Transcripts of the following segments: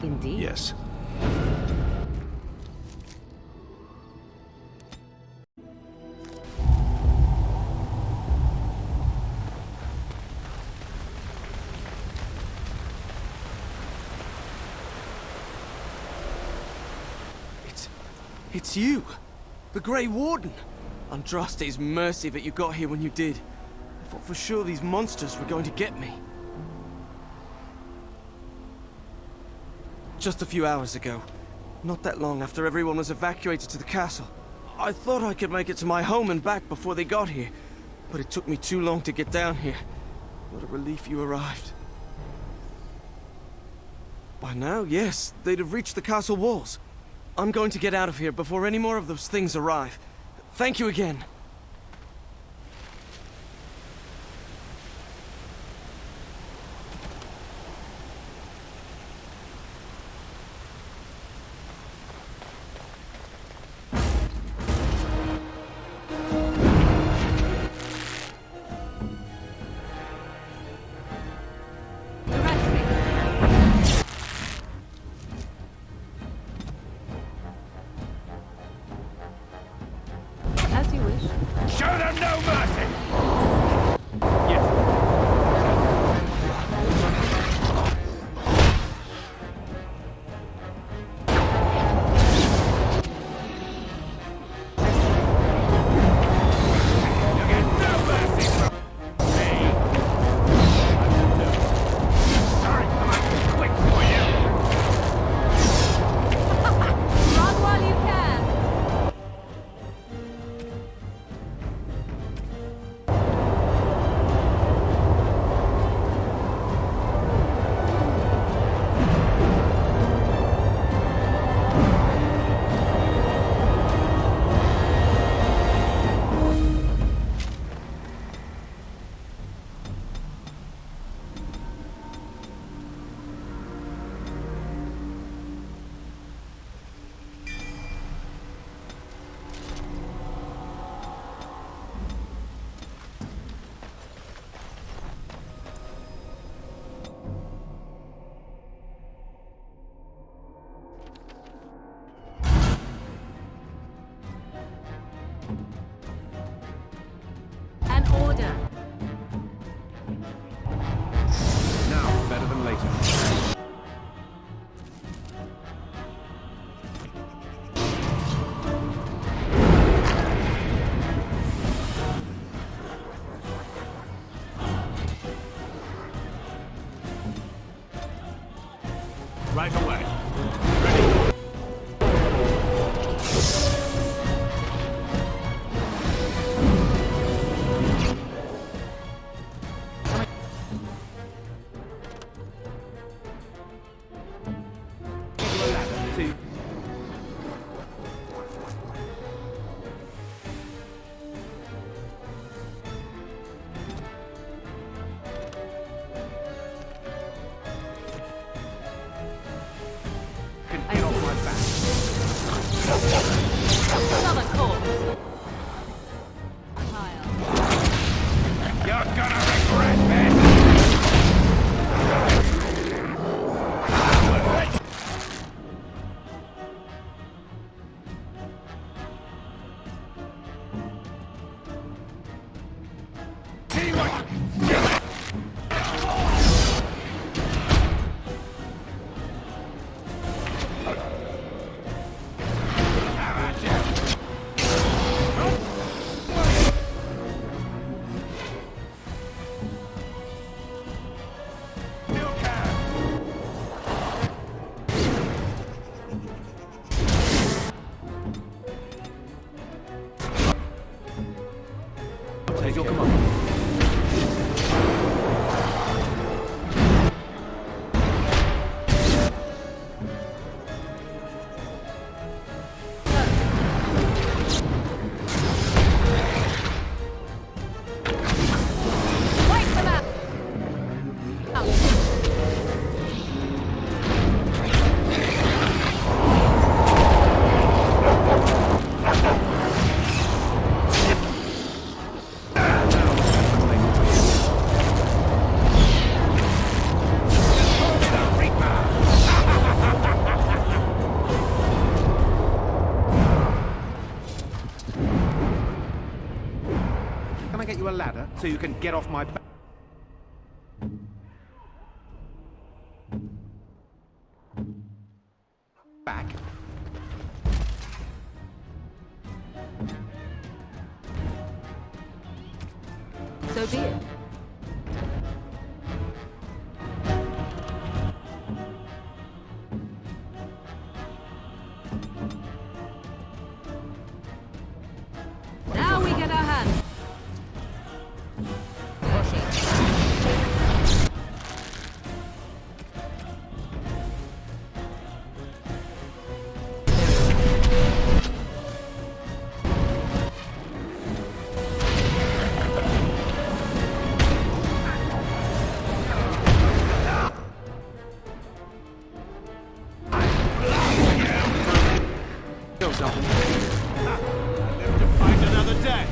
Indeed. Yes. It's you! The Grey Warden! Andraste's mercy that you got here when you did. I thought for sure these monsters were going to get me. Just a few hours ago, not that long after everyone was evacuated to the castle, I thought I could make it to my home and back before they got here, but it took me too long to get down here. What a relief you arrived. By now, yes, they'd have reached the castle walls. I'm going to get out of here before any more of those things arrive. Thank you again. As you wish. Show them no mercy! Yes. You get no mercy from me! Sorry, I'm too quick for you! Run while you can. An order. Now, better than later. Right away. Ready? See. Can get off my back. ladder so you can get off my back. So be it. Now we get our hands. Live to fight another day.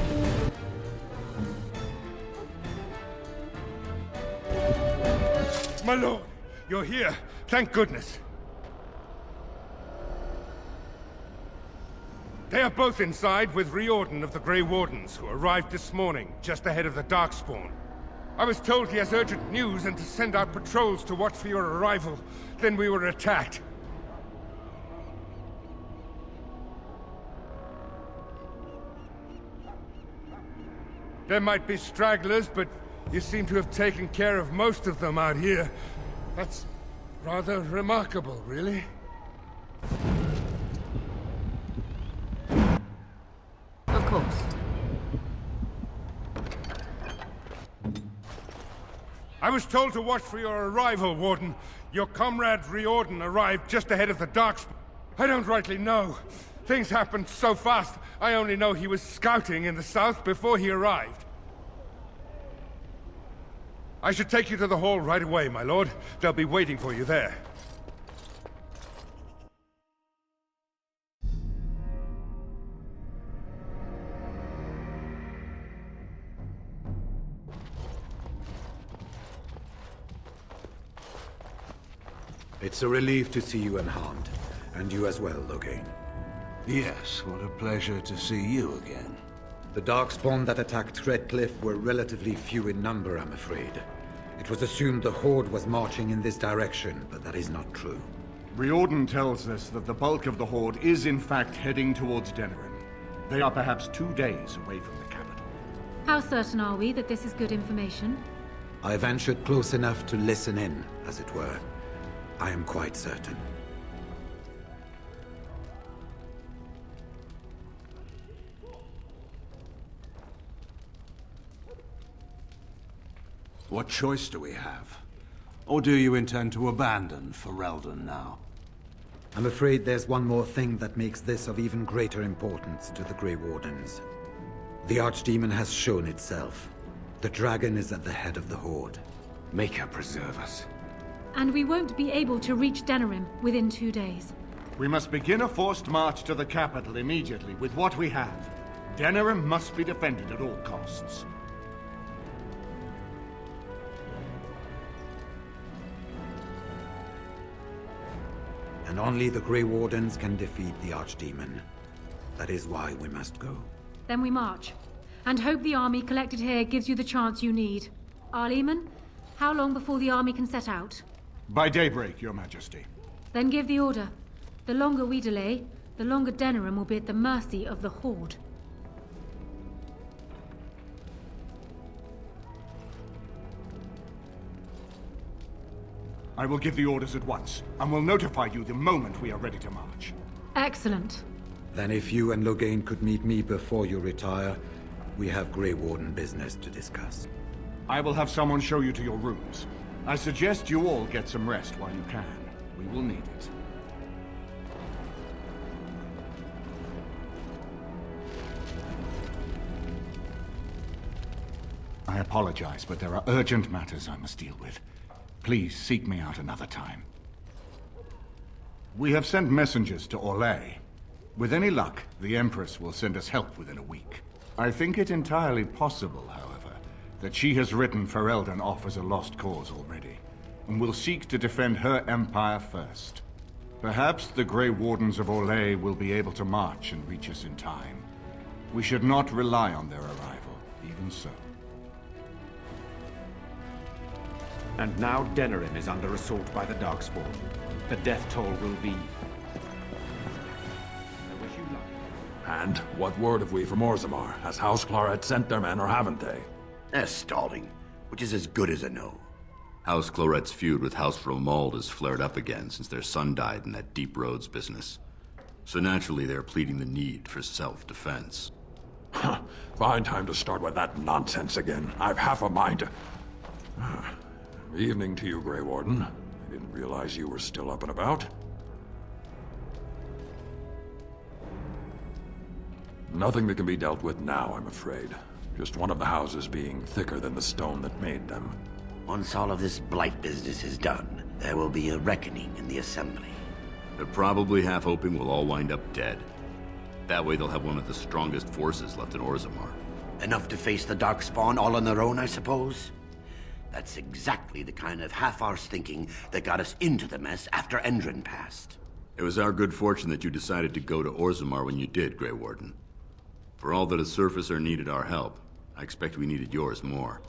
My lord, you're here. Thank goodness. They are both inside with Riordan of the Grey Wardens, who arrived this morning, just ahead of the Darkspawn. I was told he has urgent news and to send out patrols to watch for your arrival. Then we were attacked. There might be stragglers, but you seem to have taken care of most of them out here. That's rather remarkable, really. Of course. I was told to watch for your arrival, Warden. Your comrade Riordan arrived just ahead of the Darkspawn. I don't rightly know. Things happened so fast, I only know he was scouting in the south before he arrived. I should take you to the hall right away, my lord. They'll be waiting for you there. It's a relief to see you unharmed. And you as well, Loghain. Yes, what a pleasure to see you again. The Darkspawn that attacked Redcliffe were relatively few in number, I'm afraid. It was assumed the Horde was marching in this direction, but that is not true. Riordan tells us that the bulk of the Horde is in fact heading towards Denerim. They are perhaps 2 days away from the capital. How certain are we that this is good information? I ventured close enough to listen in, as it were. I am quite certain. What choice do we have? Or do you intend to abandon Ferelden now? I'm afraid there's one more thing that makes this of even greater importance to the Grey Wardens. The Archdemon has shown itself. The dragon is at the head of the Horde. Make her preserve us. And we won't be able to reach Denerim within 2 days. We must begin a forced march to the capital immediately with what we have. Denerim must be defended at all costs. And only the Grey Wardens can defeat the Archdemon. That is why we must go. Then we march. And hope the army collected here gives you the chance you need. Arleman, how long before the army can set out? By daybreak, Your Majesty. Then give the order. The longer we delay, the longer Denerim will be at the mercy of the Horde. I will give the orders at once, and will notify you the moment we are ready to march. Excellent. Then if you and Loghain could meet me before you retire, we have Grey Warden business to discuss. I will have someone show you to your rooms. I suggest you all get some rest while you can. We will need it. I apologize, but there are urgent matters I must deal with. Please seek me out another time. We have sent messengers to Orlais. With any luck, the Empress will send us help within a week. I think it entirely possible, however, that she has written Ferelden off as a lost cause already, and will seek to defend her empire first. Perhaps the Grey Wardens of Orlais will be able to march and reach us in time. We should not rely on their arrival, even so. And now Denerim is under assault by the Darkspawn. The death toll will be... I wish you luck. And what word have we from Orzammar? Has House Claret sent their men, or haven't they? They're stalling, which is as good as a no. House Claret's feud with House Romald has flared up again since their son died in that Deep Roads business. So naturally they're pleading the need for self-defense. Fine time to start with that nonsense again. I've half a mind to... Evening to you, Grey Warden. I didn't realize you were still up and about. Nothing that can be dealt with now, I'm afraid. Just one of the houses being thicker than the stone that made them. Once all of this blight business is done, there will be a reckoning in the Assembly. They're probably half hoping we'll all wind up dead. That way they'll have one of the strongest forces left in Orzammar. Enough to face the Darkspawn all on their own, I suppose? That's exactly the kind of half-arse thinking that got us into the mess after Endron passed. It was our good fortune that you decided to go to Orzammar when you did, Grey Warden. For all that a surfacer needed our help, I expect we needed yours more.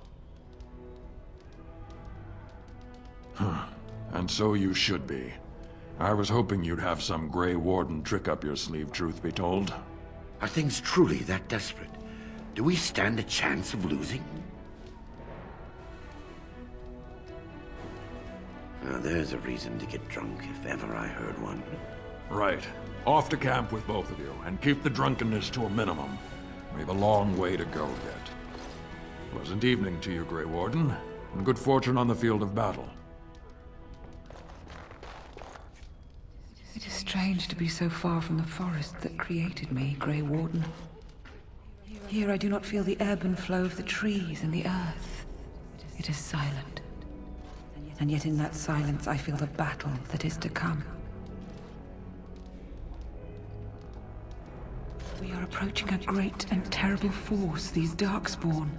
And so you should be. I was hoping you'd have some Grey Warden trick up your sleeve, truth be told. Are things truly that desperate? Do we stand a chance of losing? Now, there's a reason to get drunk if ever I heard one. Right. Off to camp with both of you, and keep the drunkenness to a minimum. We've a long way to go yet. Pleasant evening to you, Grey Warden, and good fortune on the field of battle. It is strange to be so far from the forest that created me, Grey Warden. Here I do not feel the ebb and flow of the trees and the earth. It is silent. And yet in that silence I feel the battle that is to come. We are approaching a great and terrible force, these Darkspawn.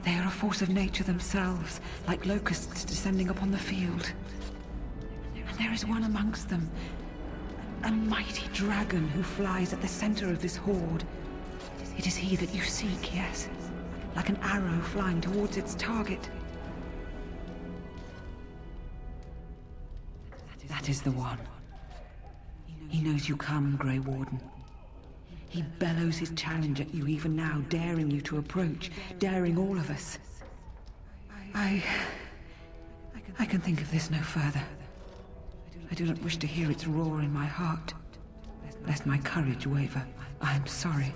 They are a force of nature themselves, like locusts descending upon the field. And there is one amongst them, a mighty dragon who flies at the center of this horde. It is he that you seek, yes, like an arrow flying towards its target. That is the one. He knows you come, Grey Warden. He bellows his challenge at you even now, daring you to approach, daring all of us. I can think of this no further. I do not wish to hear its roar in my heart, lest my courage waver. I am sorry.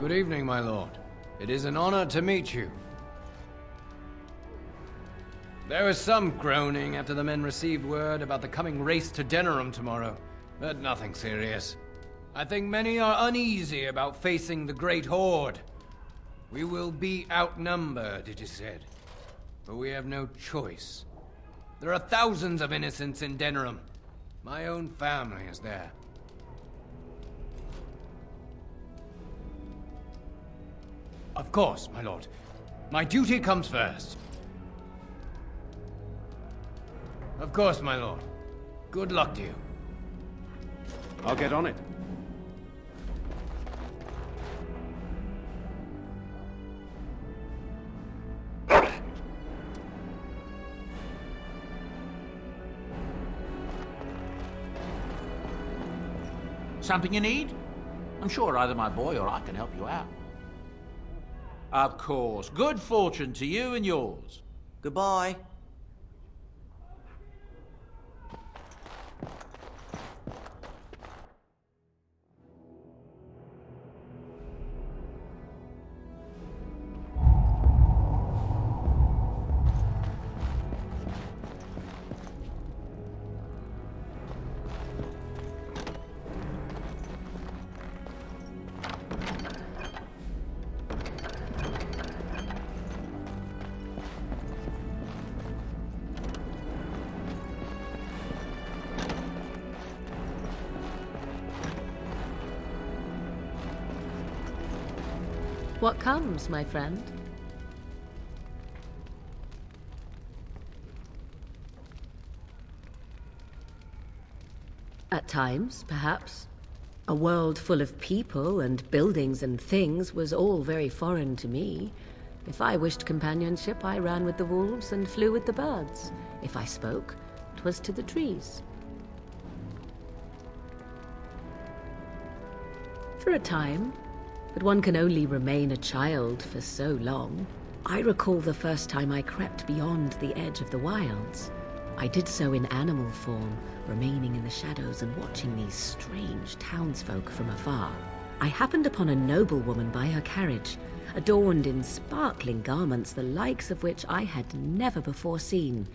Good evening, my lord. It is an honor to meet you. There was some groaning after the men received word about the coming race to Denerim tomorrow, but nothing serious. I think many are uneasy about facing the Great Horde. We will be outnumbered, it is said, but we have no choice. There are thousands of innocents in Denerim. My own family is there. Of course, my lord. My duty comes first. Of course, my lord. Good luck to you. I'll get on it. Something you need? I'm sure either my boy or I can help you out. Of course. Good fortune to you and yours. Goodbye. What comes, my friend? At times, perhaps. A world full of people and buildings and things was all very foreign to me. If I wished companionship, I ran with the wolves and flew with the birds. If I spoke, 'twas to the trees. For a time, but one can only remain a child for so long. I recall the first time I crept beyond the edge of the wilds. I did so in animal form, remaining in the shadows and watching these strange townsfolk from afar. I happened upon a noblewoman by her carriage, adorned in sparkling garments the likes of which I had never before seen.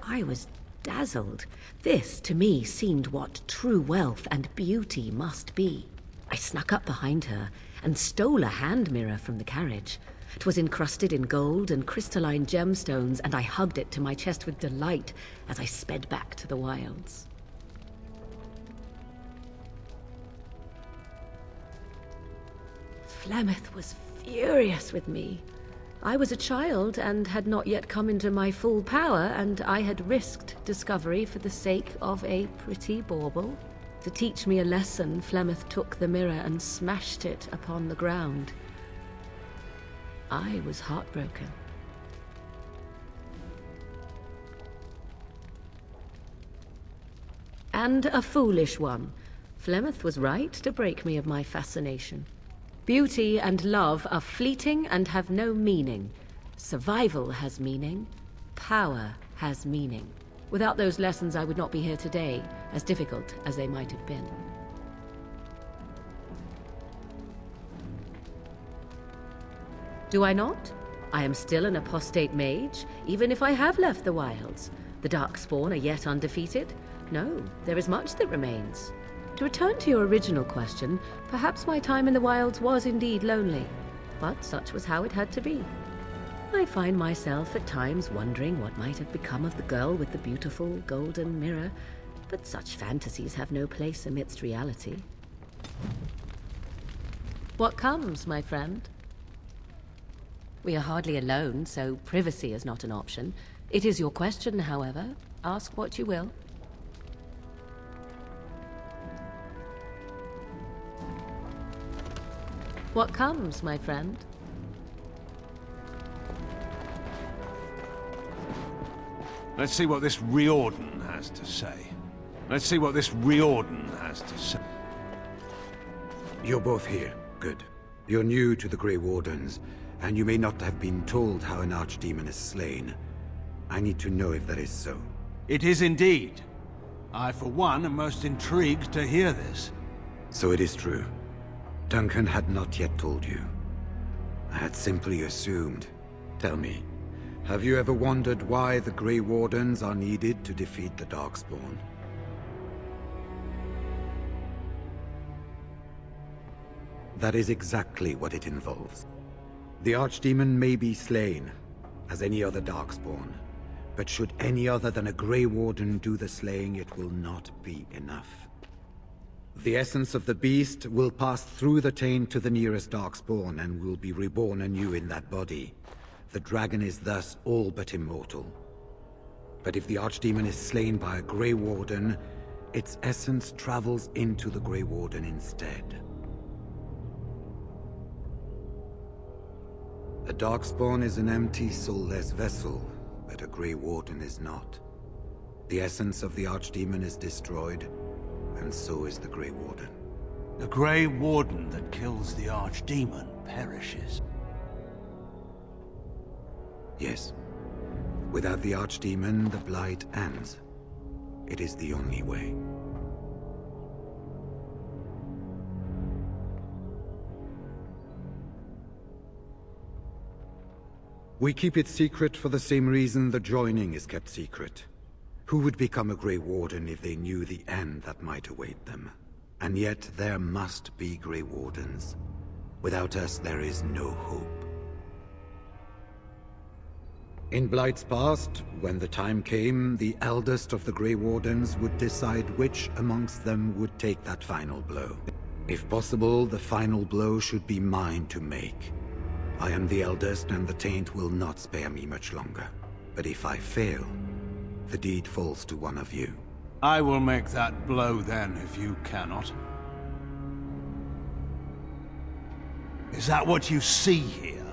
I was dazzled. This, to me, seemed what true wealth and beauty must be. I snuck up behind her and stole a hand mirror from the carriage. 'Twas encrusted in gold and crystalline gemstones, and I hugged it to my chest with delight as I sped back to the wilds. Flemeth was furious with me. I was a child and had not yet come into my full power, and I had risked discovery for the sake of a pretty bauble. To teach me a lesson, Flemeth took the mirror and smashed it upon the ground. I was heartbroken. And a foolish one. Flemeth was right to break me of my fascination. Beauty and love are fleeting and have no meaning. Survival has meaning. Power has meaning. Without those lessons, I would not be here today, as difficult as they might have been. Do I not? I am still an apostate mage, even if I have left the wilds. The Darkspawn are yet undefeated? No, there is much that remains. To return to your original question, perhaps my time in the wilds was indeed lonely, but such was how it had to be. I find myself at times wondering what might have become of the girl with the beautiful golden mirror, but such fantasies have no place amidst reality. What comes, my friend? We are hardly alone, so privacy is not an option. It is your question, however. Ask what you will. What comes, my friend? Let's see what this Riordan has to say. Let's see what this Riordan has to say. You're both here. Good. You're new to the Grey Wardens, and you may not have been told how an archdemon is slain. I need to know if that is so. It is indeed. I, for one, am most intrigued to hear this. So it is true. Duncan had not yet told you. I had simply assumed. Tell me, have you ever wondered why the Grey Wardens are needed to defeat the Darkspawn? That is exactly what it involves. The Archdemon may be slain, as any other Darkspawn, but should any other than a Grey Warden do the slaying, it will not be enough. The essence of the beast will pass through the taint to the nearest Darkspawn and will be reborn anew in that body. The dragon is thus all but immortal. But if the Archdemon is slain by a Grey Warden, its essence travels into the Grey Warden instead. A Darkspawn is an empty, soulless vessel, but a Grey Warden is not. The essence of the Archdemon is destroyed, and so is the Grey Warden. The Grey Warden that kills the Archdemon perishes. Yes. Without the Archdemon, the Blight ends. It is the only way. We keep it secret for the same reason the joining is kept secret. Who would become a Grey Warden if they knew the end that might await them? And yet there must be Grey Wardens. Without us, there is no hope. In Blight's past, when the time came, the eldest of the Grey Wardens would decide which amongst them would take that final blow. If possible, the final blow should be mine to make. I am the eldest, and the taint will not spare me much longer. But if I fail, the deed falls to one of you. I will make that blow then, if you cannot. Is that what you see here?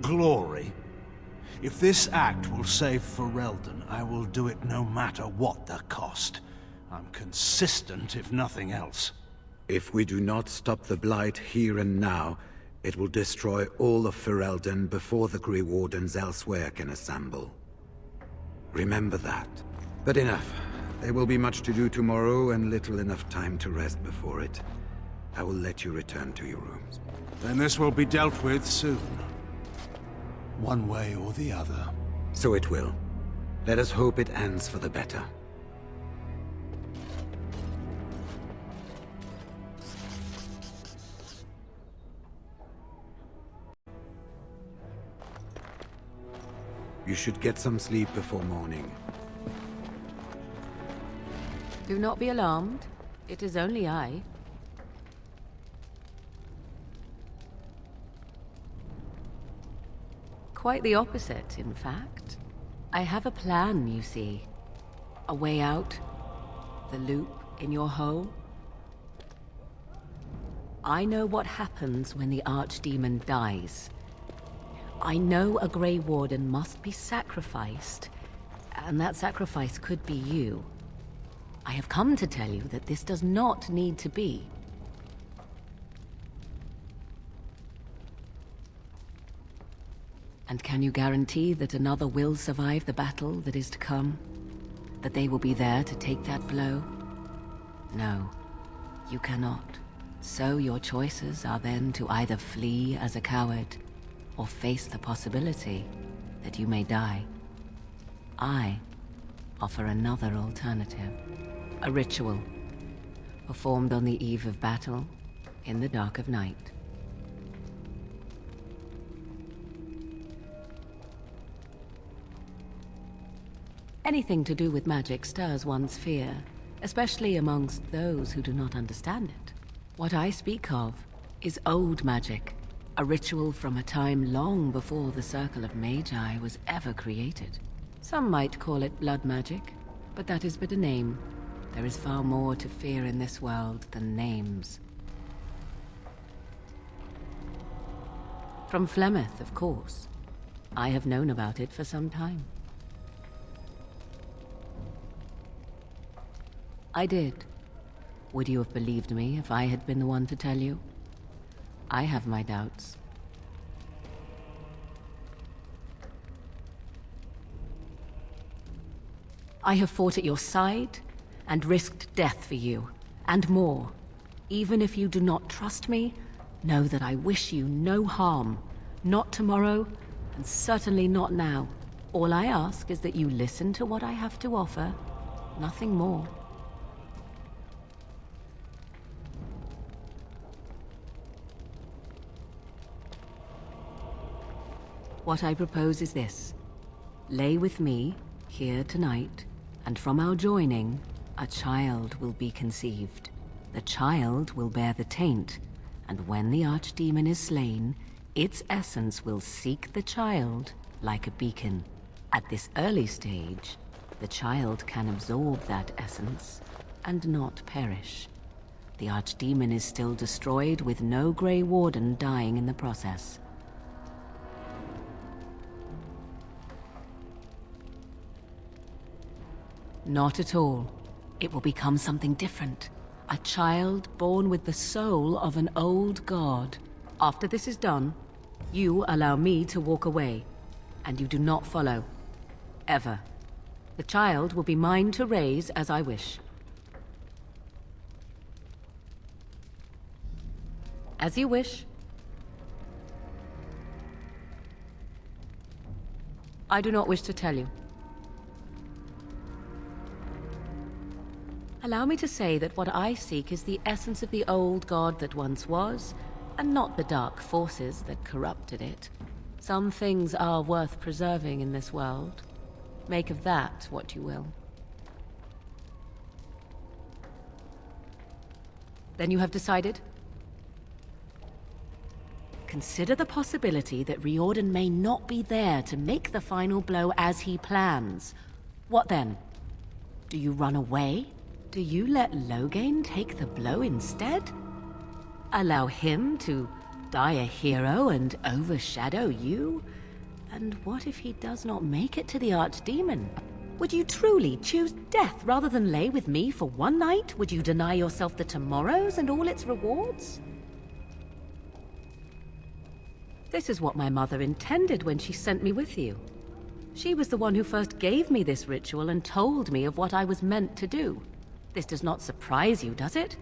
Glory? If this act will save Ferelden, I will do it no matter what the cost. I'm consistent, if nothing else. If we do not stop the Blight here and now, it will destroy all of Ferelden before the Grey Wardens elsewhere can assemble. Remember that. But enough. There will be much to do tomorrow and little enough time to rest before it. I will let you return to your rooms. Then this will be dealt with soon. One way or the other. So it will. Let us hope it ends for the better. You should get some sleep before morning. Do not be alarmed. It is only I. Quite the opposite, in fact. I have a plan, you see. A way out. The loop in your hole. I know what happens when the Archdemon dies. I know a Grey Warden must be sacrificed, and that sacrifice could be you. I have come to tell you that this does not need to be. And can you guarantee that another will survive the battle that is to come? That they will be there to take that blow? No, you cannot. So your choices are then to either flee as a coward, or face the possibility that you may die. I offer another alternative. A ritual, performed on the eve of battle, in the dark of night. Anything to do with magic stirs one's fear, especially amongst those who do not understand it. What I speak of is old magic, a ritual from a time long before the Circle of Magi was ever created. Some might call it blood magic, but that is but a name. There is far more to fear in this world than names. From Flemeth, of course. I have known about it for some time. I did. Would you have believed me if I had been the one to tell you? I have my doubts. I have fought at your side and risked death for you, and more. Even if you do not trust me, know that I wish you no harm. Not tomorrow, and certainly not now. All I ask is that you listen to what I have to offer, nothing more. What I propose is this. Lay with me, here tonight, and from our joining, a child will be conceived. The child will bear the taint, and when the Archdemon is slain, its essence will seek the child like a beacon. At this early stage, the child can absorb that essence and not perish. The Archdemon is still destroyed with no Grey Warden dying in the process. Not at all. It will become something different. A child born with the soul of an old god. After this is done, you allow me to walk away, and you do not follow. Ever. The child will be mine to raise as I wish. As you wish. I do not wish to tell you. Allow me to say that what I seek is the essence of the old god that once was, and not the dark forces that corrupted it. Some things are worth preserving in this world. Make of that what you will. Then you have decided? Consider the possibility that Riordan may not be there to make the final blow as he plans. What then? Do you run away? Do you let Loghain take the blow instead? Allow him to die a hero and overshadow you? And what if he does not make it to the Archdemon? Would you truly choose death rather than lay with me for one night? Would you deny yourself the tomorrows and all its rewards? This is what my mother intended when she sent me with you. She was the one who first gave me this ritual and told me of what I was meant to do. This does not surprise you, does it?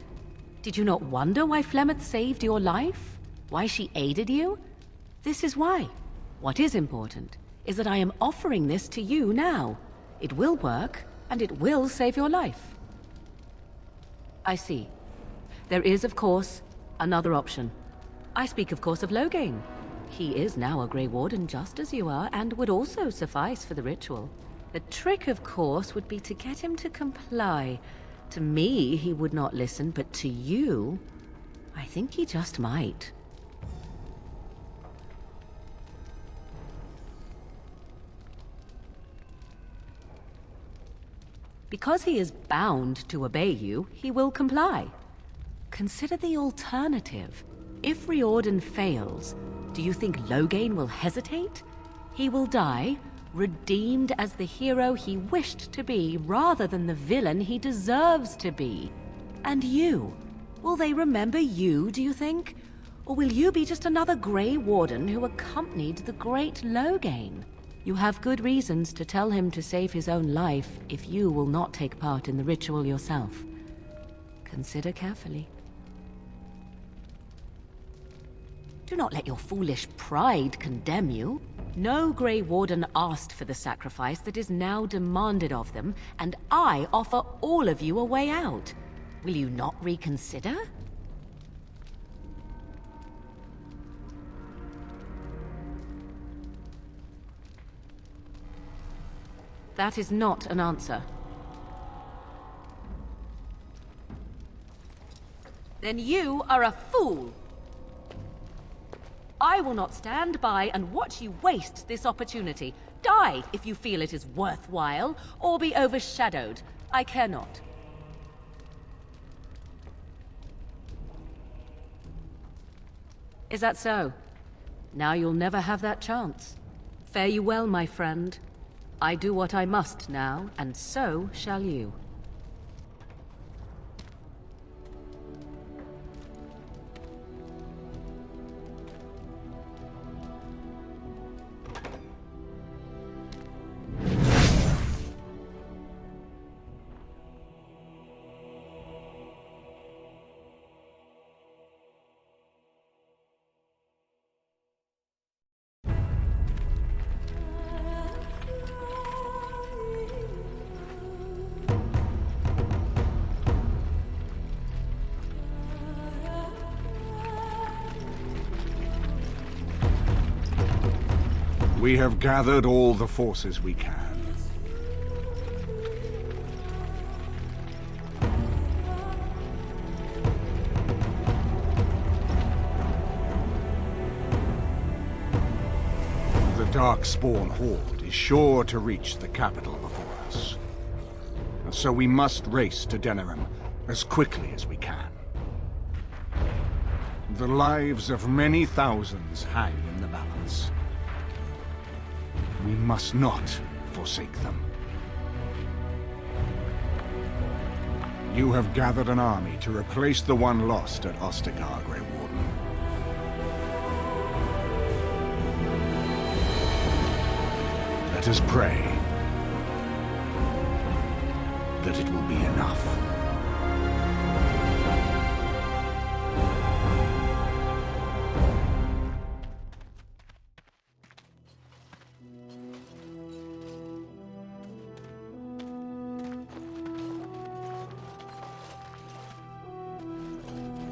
Did you not wonder why Flemeth saved your life? Why she aided you? This is why. What is important is that I am offering this to you now. It will work, and it will save your life. I see. There is, of course, another option. I speak, of course, of Loghain. He is now a Grey Warden just as you are, and would also suffice for the ritual. The trick, of course, would be to get him to comply. To me, he would not listen, but to you, I think he just might. Because he is bound to obey you, he will comply. Consider the alternative. If Riordan fails, do you think Loghain will hesitate? He will die, redeemed as the hero he wished to be, rather than the villain he deserves to be. And you? Will they remember you, do you think? Or will you be just another Grey Warden who accompanied the great Loghain? You have good reasons to tell him to save his own life if you will not take part in the ritual yourself. Consider carefully. Do not let your foolish pride condemn you. No Grey Warden asked for the sacrifice that is now demanded of them, and I offer all of you a way out. Will you not reconsider? That is not an answer. Then you are a fool! I will not stand by and watch you waste this opportunity. Die if you feel it is worthwhile, or be overshadowed. I care not. Is that so? Now you'll never have that chance. Fare you well, my friend. I do what I must now, and so shall you. We have gathered all the forces we can. The Darkspawn Horde is sure to reach the capital before us. So we must race to Denerim as quickly as we can. The lives of many thousands hang in the balance. We must not forsake them. You have gathered an army to replace the one lost at Ostagar, Grey Warden. Let us pray that it will be enough.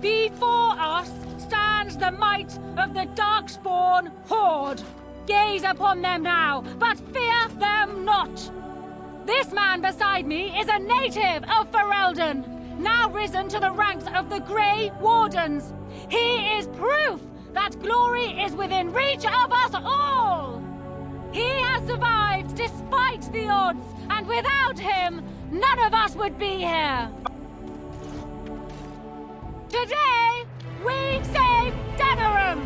Before us stands the might of the Darkspawn Horde. Gaze upon them now, but fear them not. This man beside me is a native of Ferelden, now risen to the ranks of the Grey Wardens. He is proof that glory is within reach of us all. He has survived despite the odds, and without him, none of us would be here. Today, we save Denerim!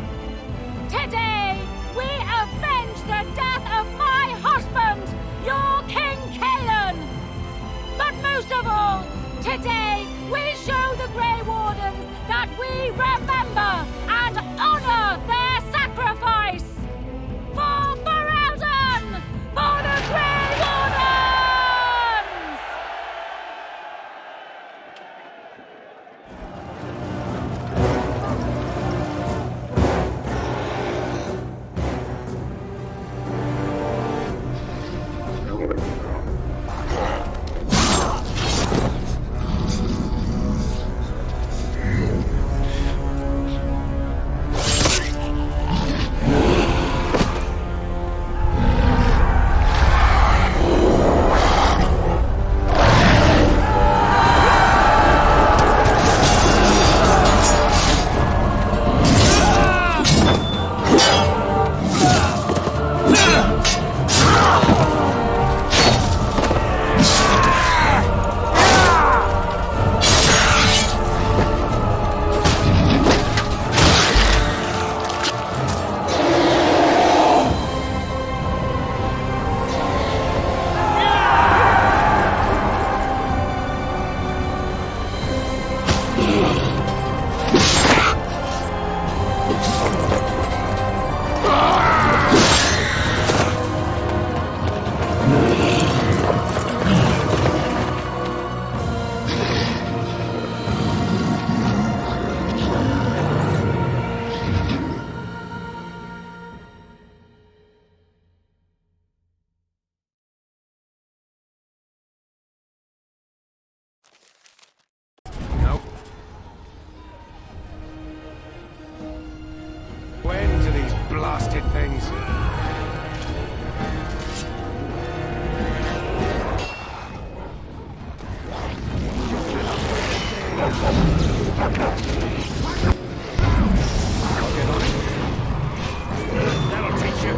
Today, we avenge the death of my husband, your King Caelan! But most of all, today, we show the Grey Wardens that we remember and honor their sacrifice! For Ferelden! For the Grey Wardens! Blasted things. That'll teach you.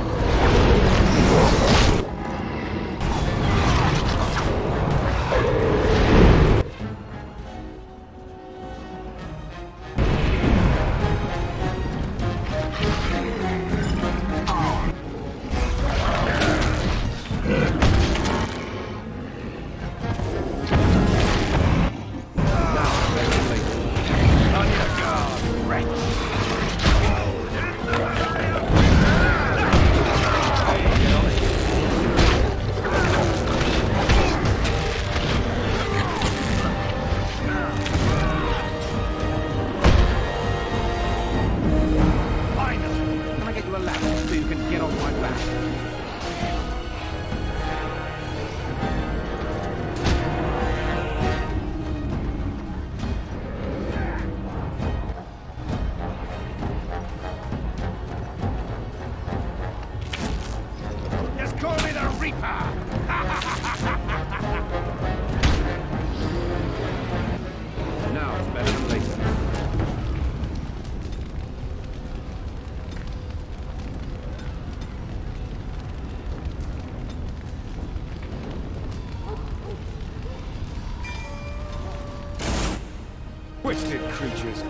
Twisted creatures.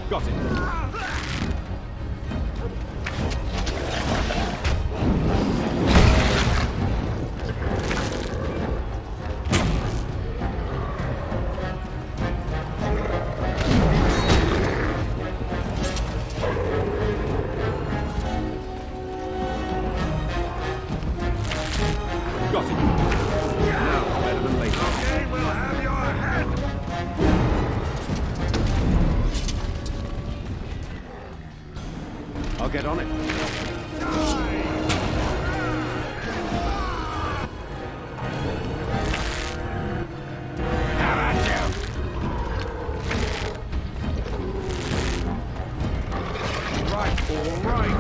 Got it. Get on it. How about you? Right, all right.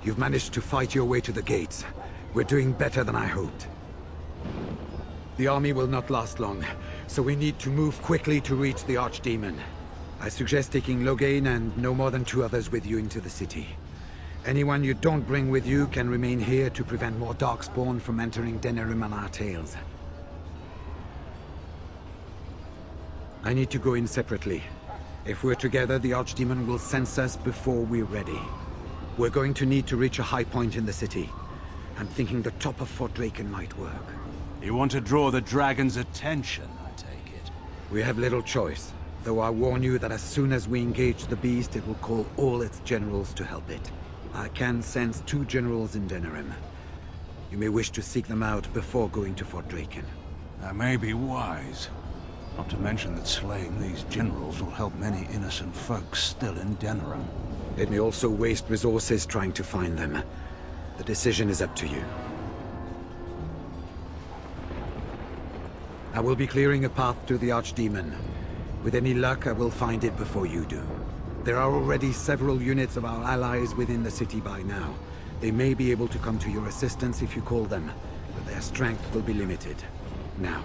You've managed to fight your way to the gates. We're doing better than I hoped. The army will not last long, so we need to move quickly to reach the Archdemon. I suggest taking Loghain and no more than 2 others with you into the city. Anyone you don't bring with you can remain here to prevent more Darkspawn from entering Denerim on our tails. I need to go in separately. If we're together, the Archdemon will sense us before we're ready. We're going to need to reach a high point in the city. I'm thinking the top of Fort Draken might work. You want to draw the dragon's attention, I take it? We have little choice, though I warn you that as soon as we engage the beast, it will call all its generals to help it. I can sense 2 generals in Denerim. You may wish to seek them out before going to Fort Draken. That may be wise. Not to mention that slaying these generals will help many innocent folks still in Denerim. It may also waste resources trying to find them. The decision is up to you. I will be clearing a path to the Archdemon. With any luck, I will find it before you do. There are already several units of our allies within the city by now. They may be able to come to your assistance if you call them, but their strength will be limited. Now,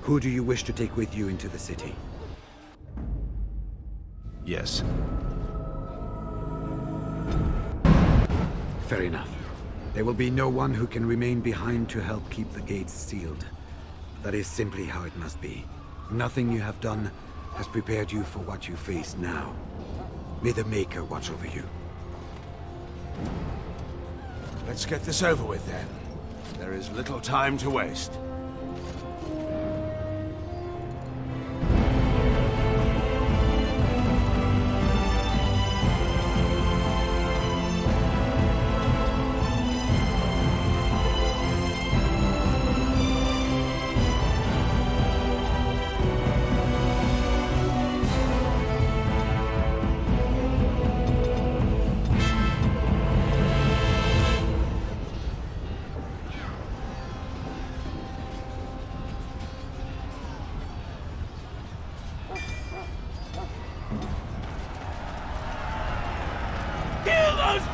who do you wish to take with you into the city? Yes. Fair enough. There will be no one who can remain behind to help keep the gates sealed. That is simply how it must be. Nothing you have done has prepared you for what you face now. May the Maker watch over you. Let's get this over with then. There is little time to waste.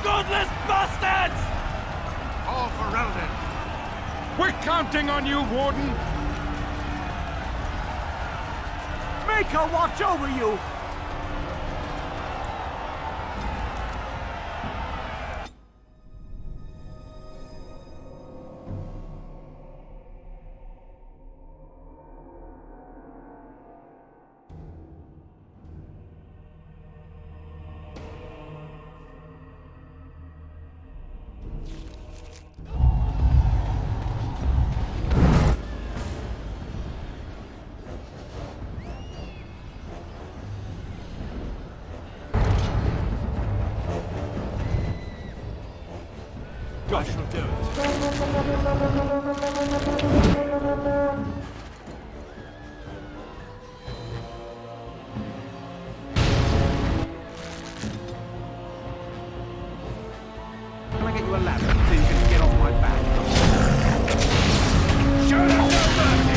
Godless bastards! All for Eldon. We're counting on you, Warden. Make her watch over you! I shall do it. Can I get you a ladder so you can get off my back? Show them no mercy!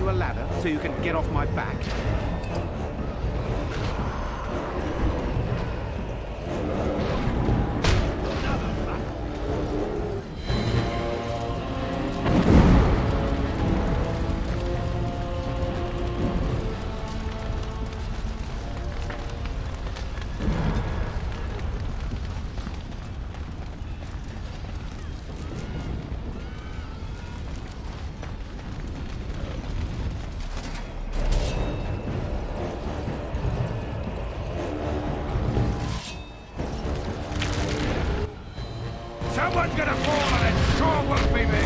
you a ladder so you can get off my back? Someone's gonna fall and it sure won't be me!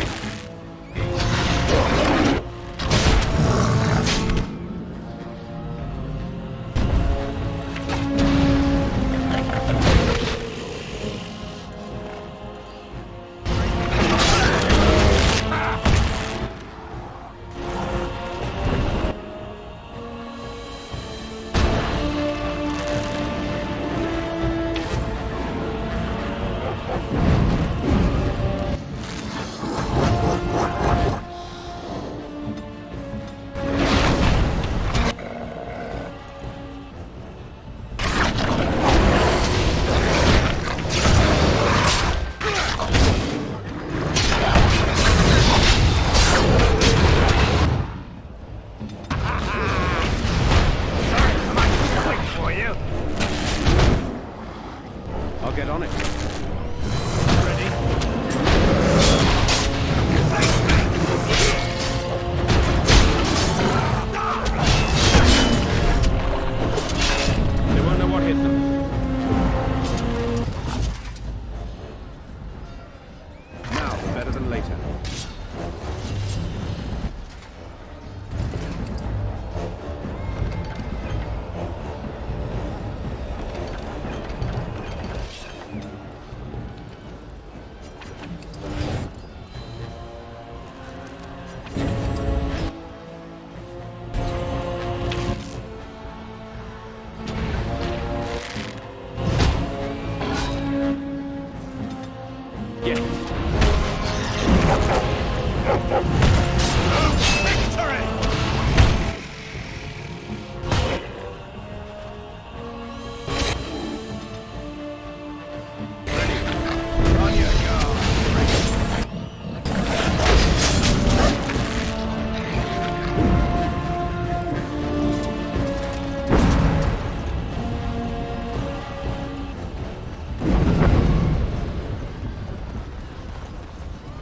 I'll get on it. They won't know what hit them. Now, better than later.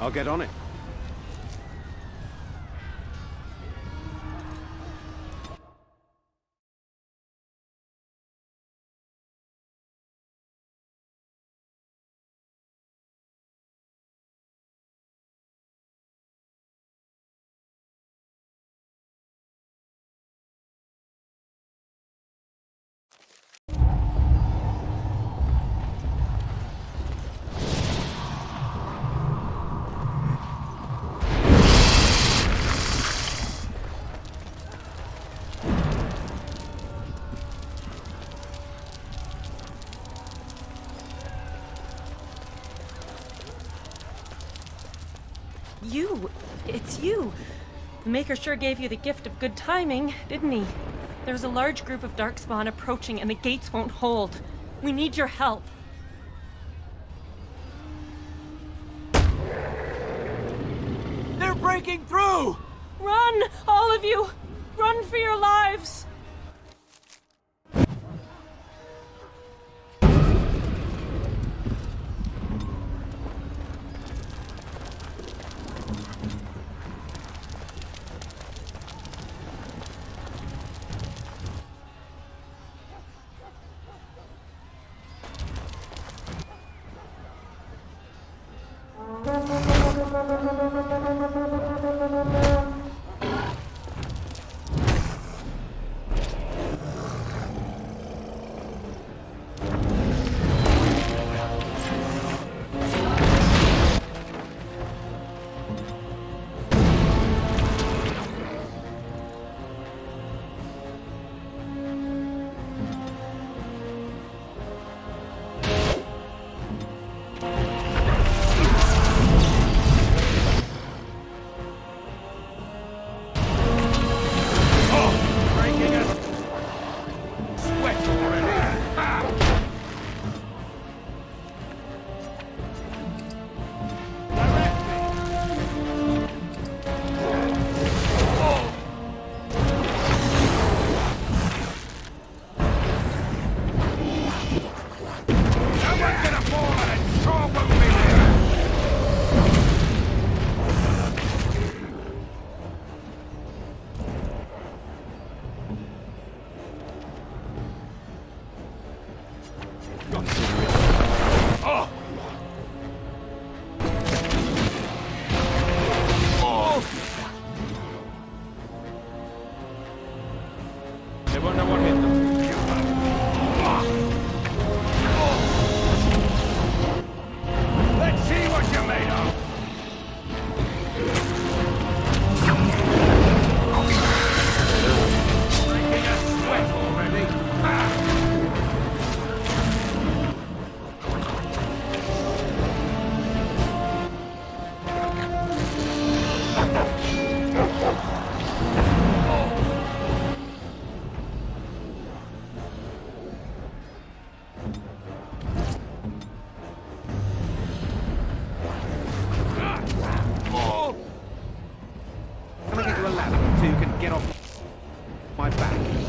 I'll get on it. It's you. The Maker sure gave you the gift of good timing, didn't he? There's a large group of Darkspawn approaching and the gates won't hold. We need your help. They're breaking through! Run, all of you! Run for your lives! Can I get you a ladder so you can get off my back?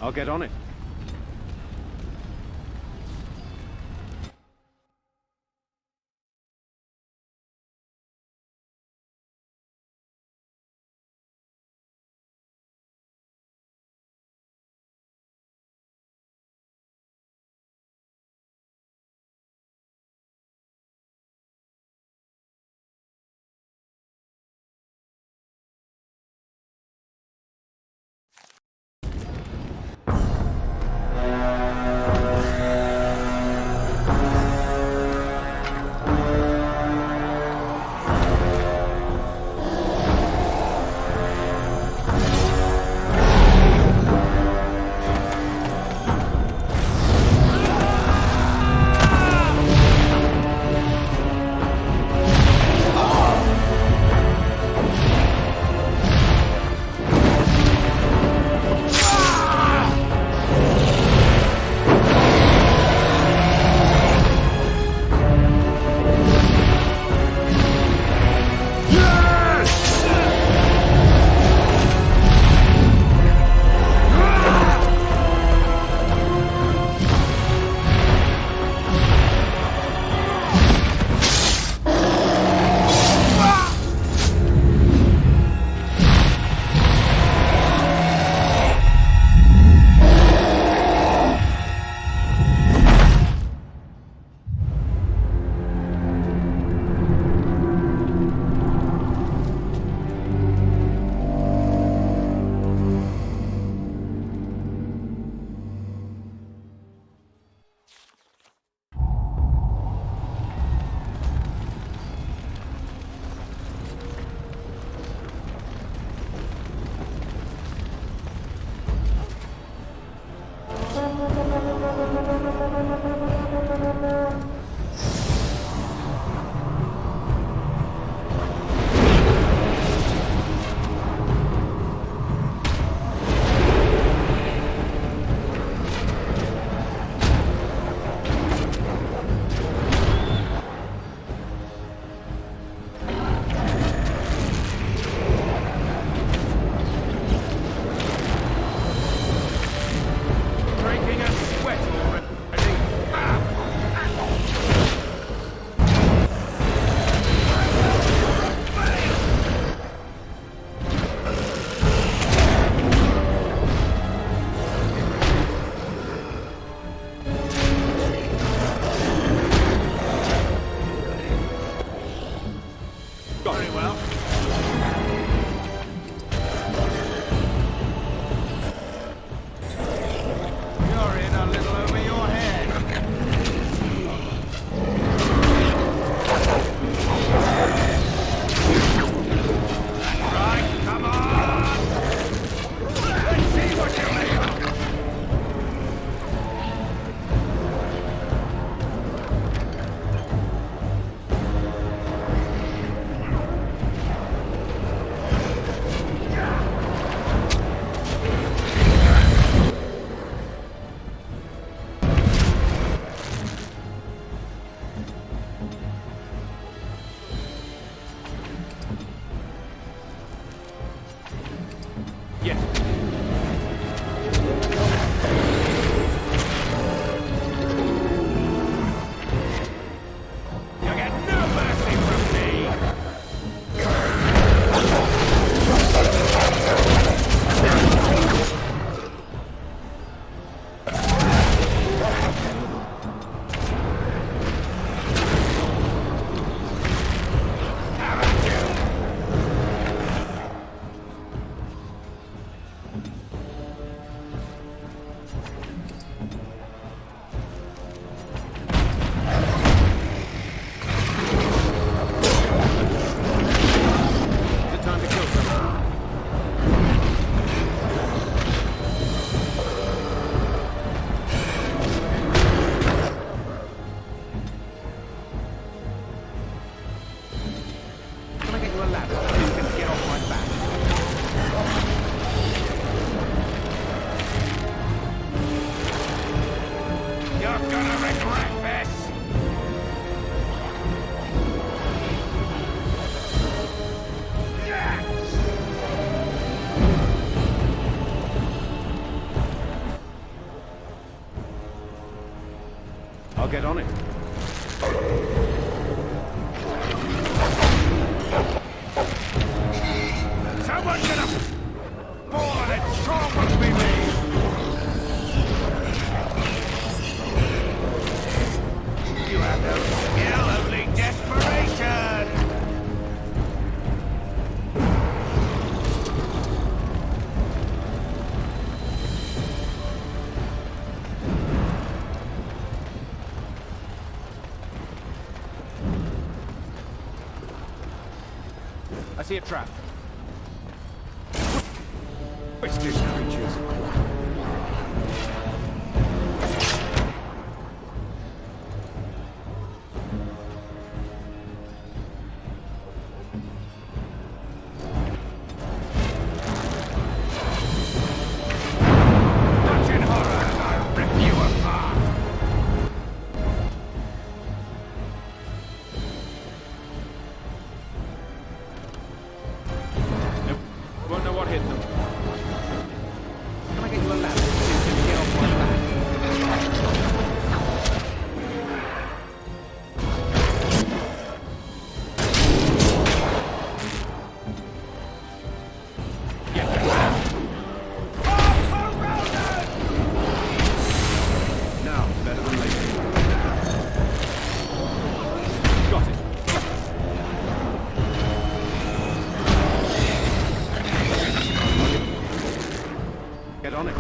I'll get on it. I'll get on it. Someone get up! More than strong will be me! You have no skill, only desperation! I see a trap. What's this creatures? Watch in horror as I rip you apart! Won't know what hit them. Can I get you a ladder so you can get off my back? Now, better than later. Got it. Get on it.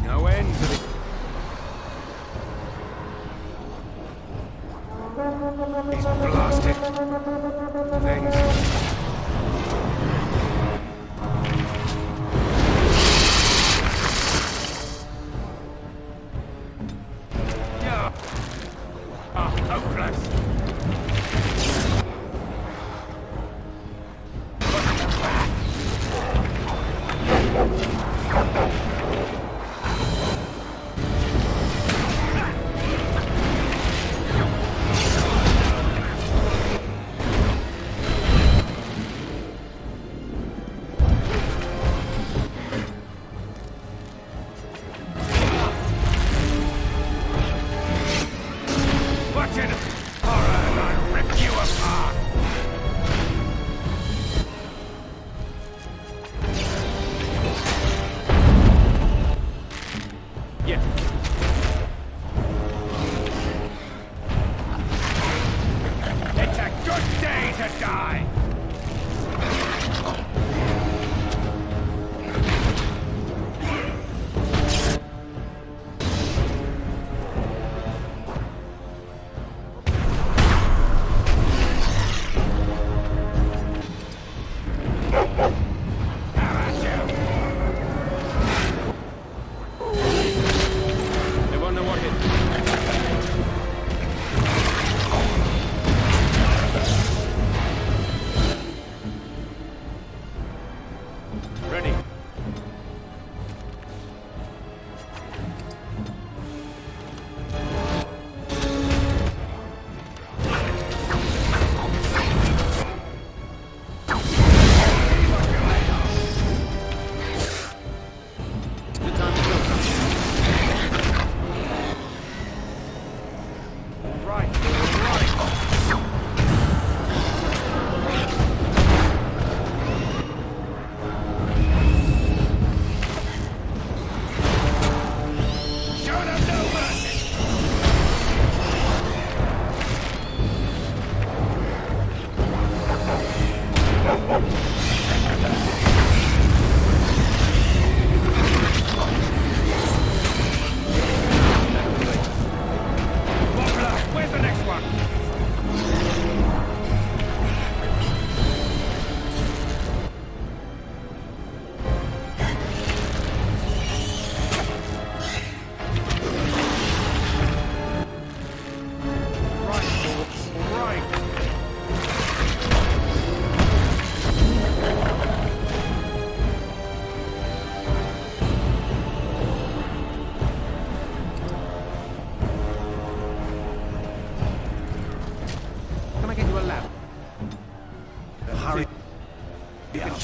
No end to the... These blasted things. Yeah. Ah, hopeless. Watch it! Horror, and I'll rip you apart! Yes. It's a good day to die! How about you?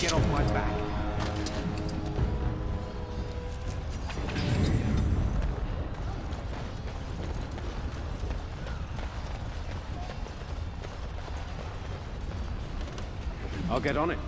Get off my back. I'll get on it.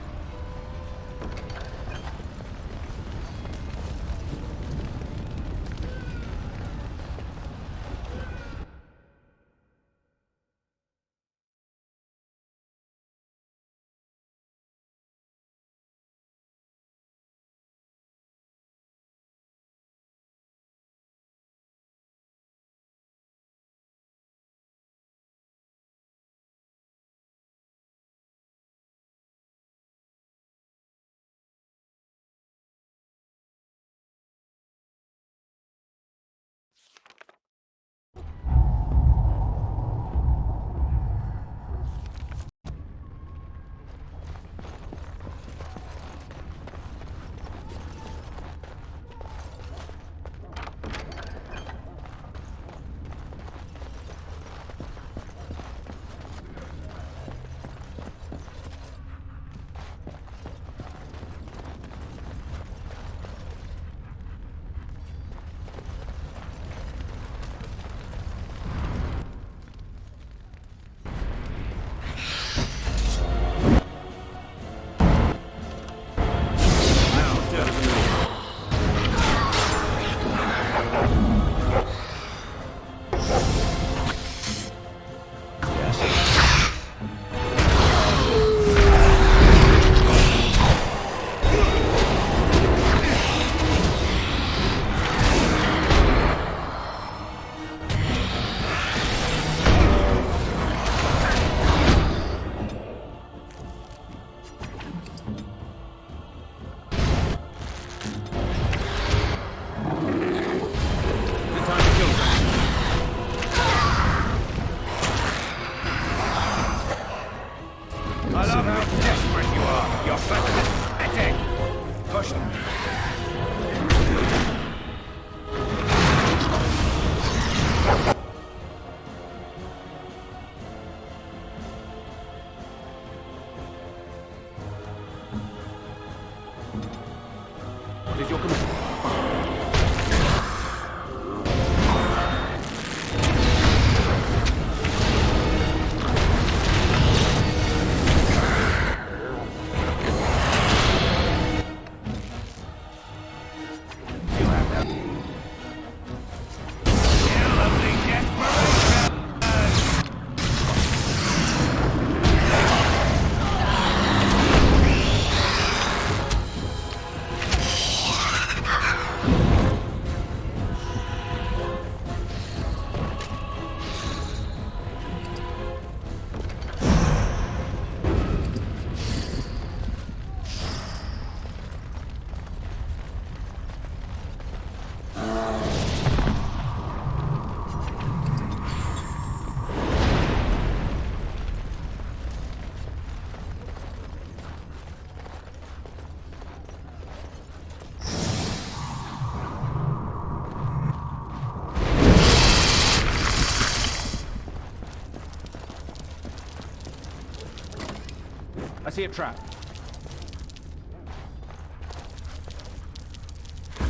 I see a trap.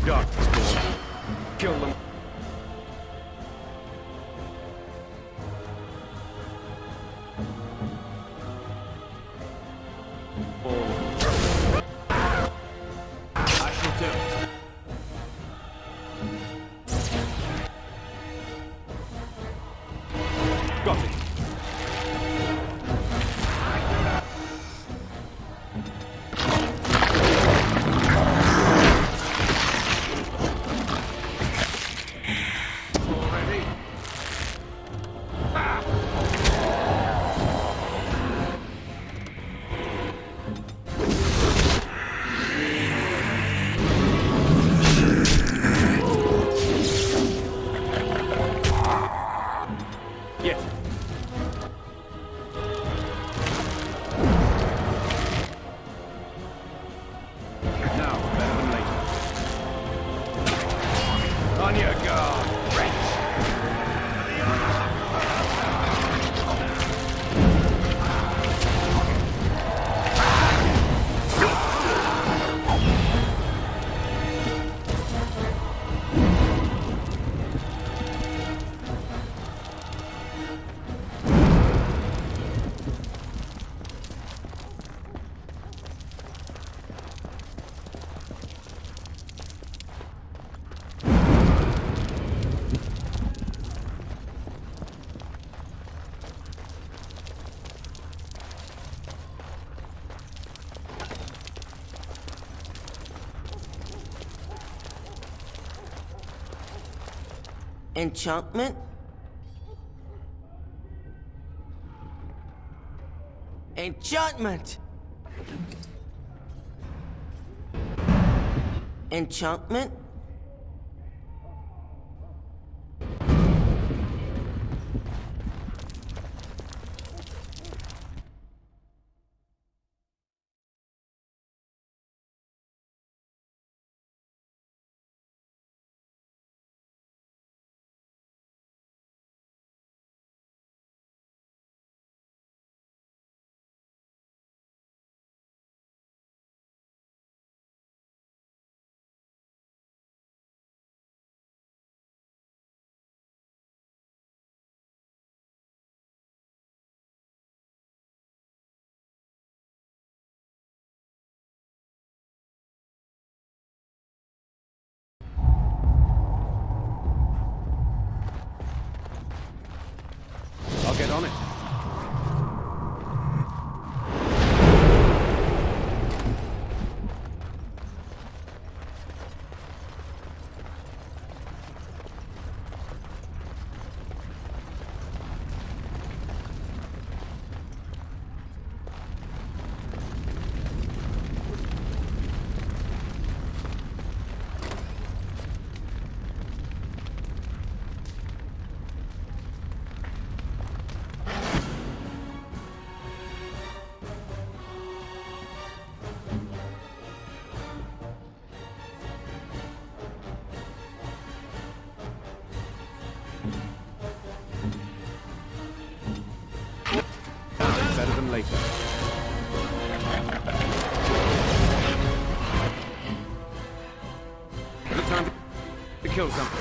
Darkness, kill them. I shall do it. Got it. Enchantment? Enchantment! Enchantment? I'll get on it. Better than later. Good time to kill something.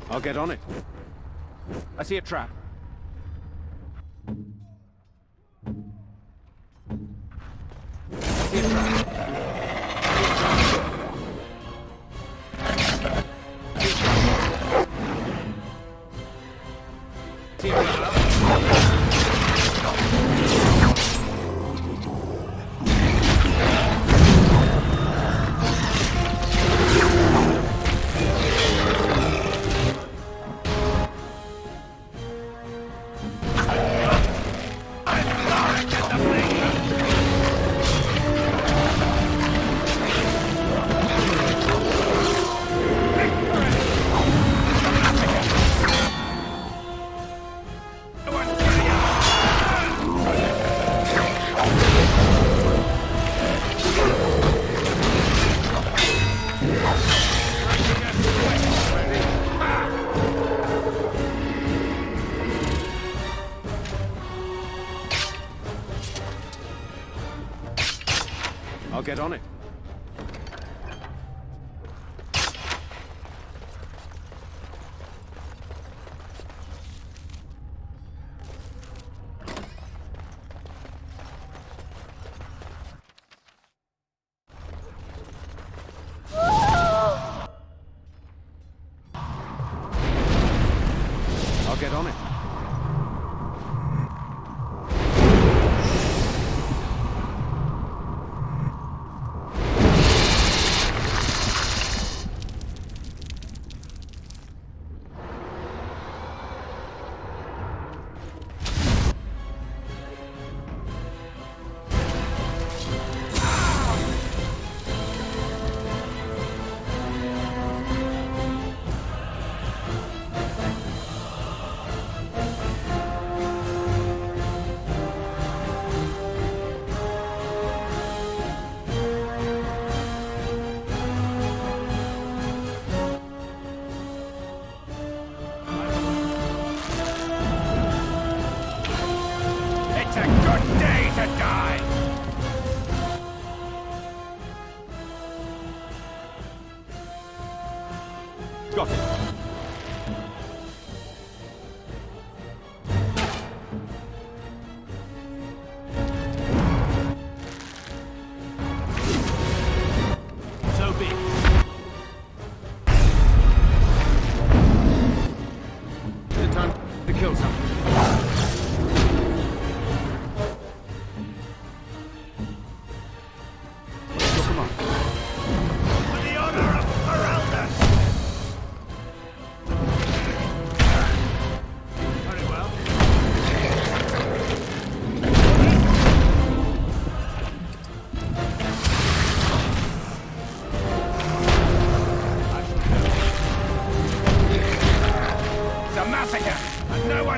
I'll get on it. I see a trap. I see a trap. I'll get on it. I'll get on it.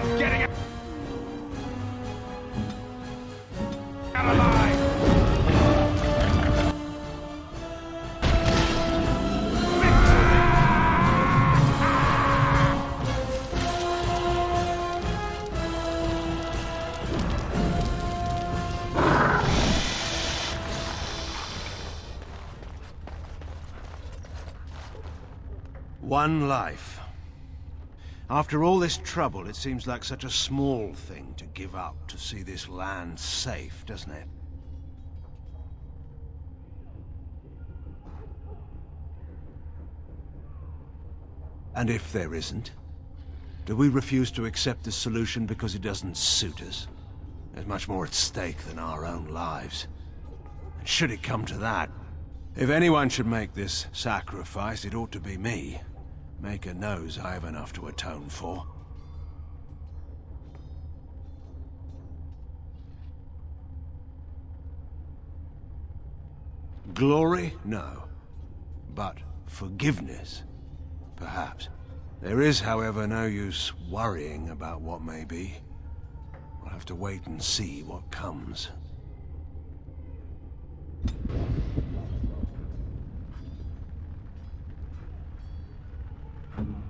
one's getting out alive! One life. After all this trouble, it seems like such a small thing to give up to see this land safe, doesn't it? And if there isn't? Do we refuse to accept this solution because it doesn't suit us? There's much more at stake than our own lives. And should it come to that, if anyone should make this sacrifice, it ought to be me. Maker knows I have enough to atone for. Glory? No. But forgiveness? Perhaps. There is, however, no use worrying about what may be. We'll have to wait and see what comes.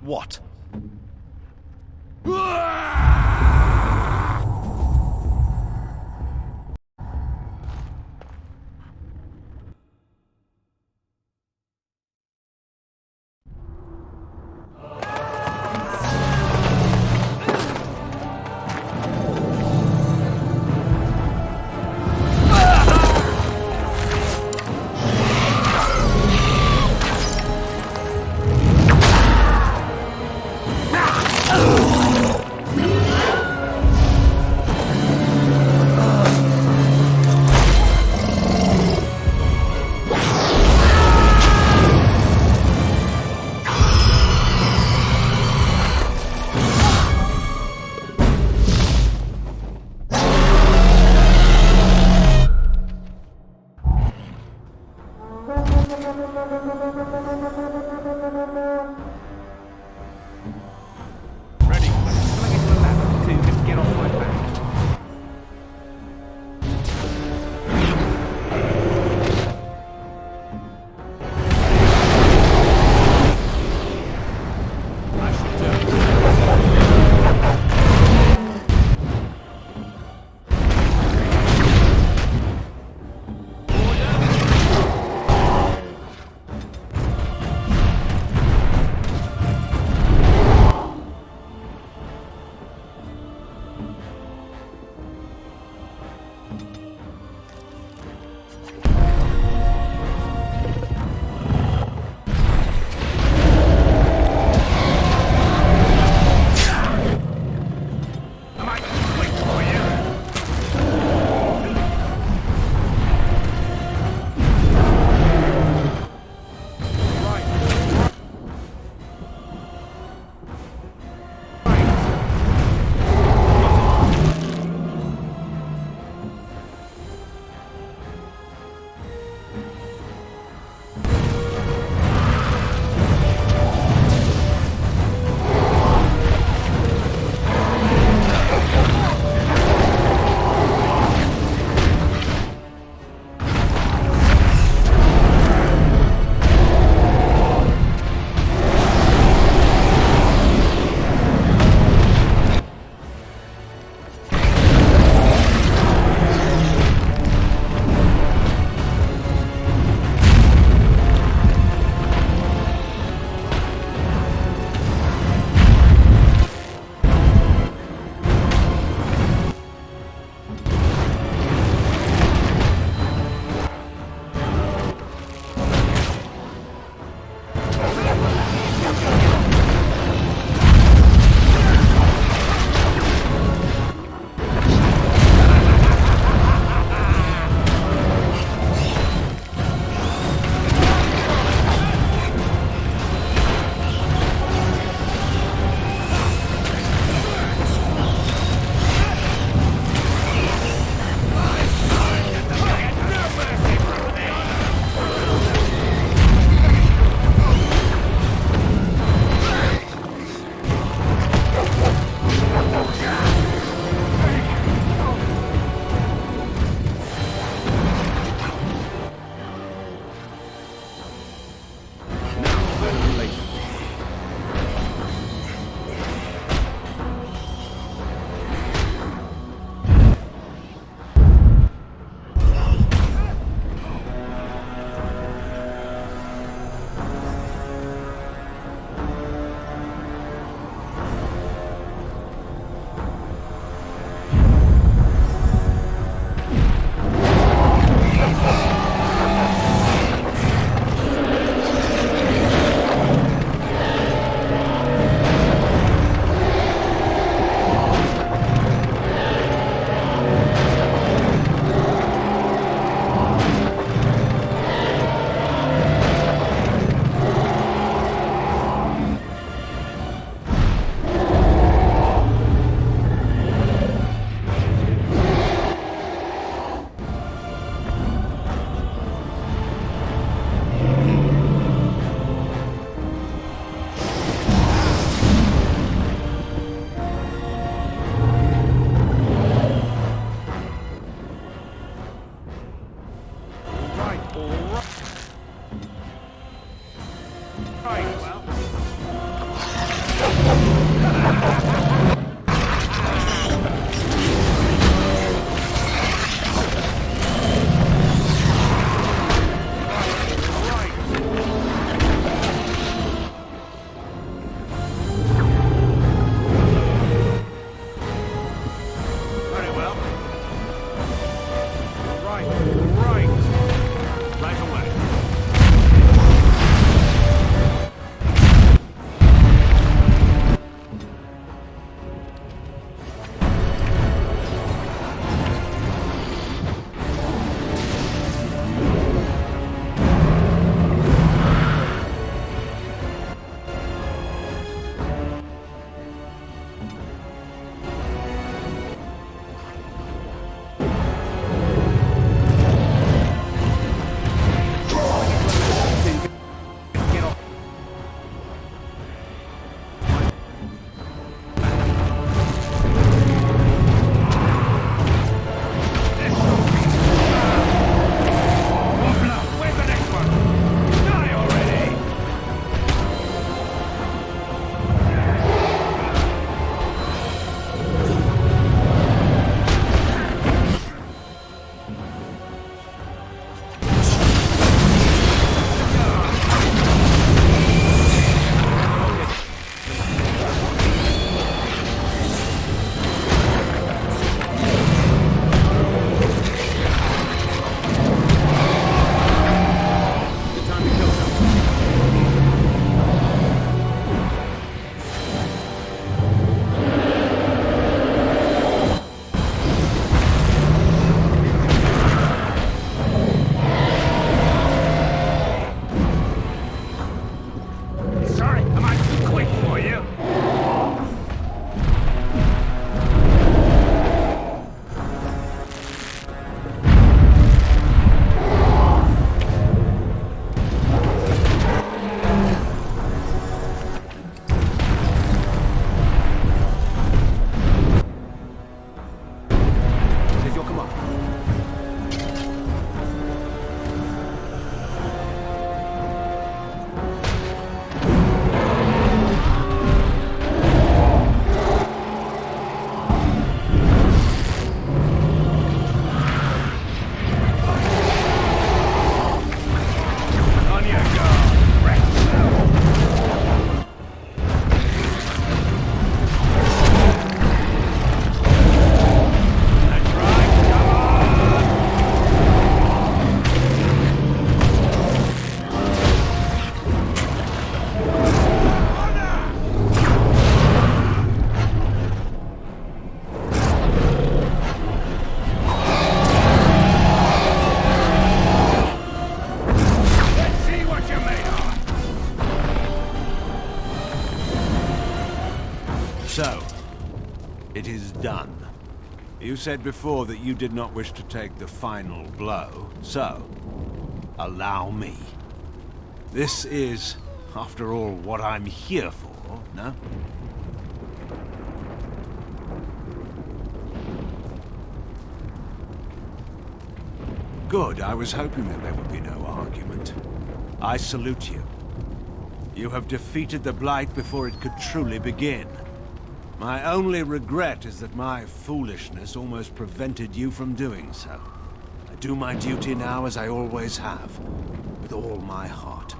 What? Right. Right away. So, it is done. You said before that you did not wish to take the final blow, so allow me. This is, after all, what I'm here for, no? Good, I was hoping that there would be no argument. I salute you. You have defeated the Blight before it could truly begin. My only regret is that my foolishness almost prevented you from doing so. I do my duty now as I always have, with all my heart.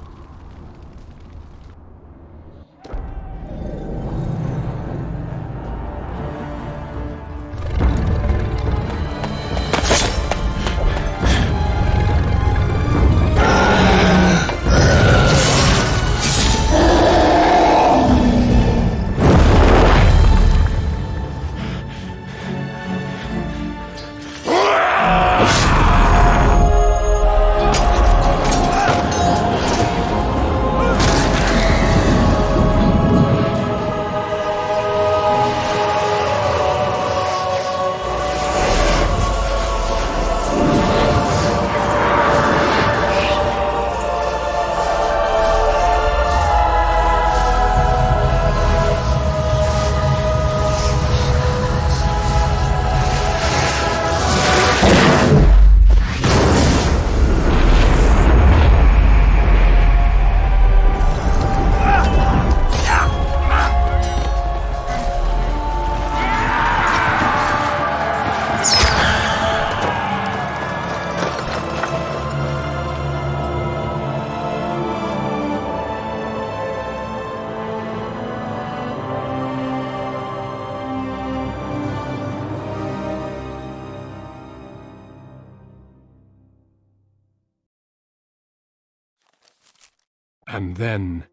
And then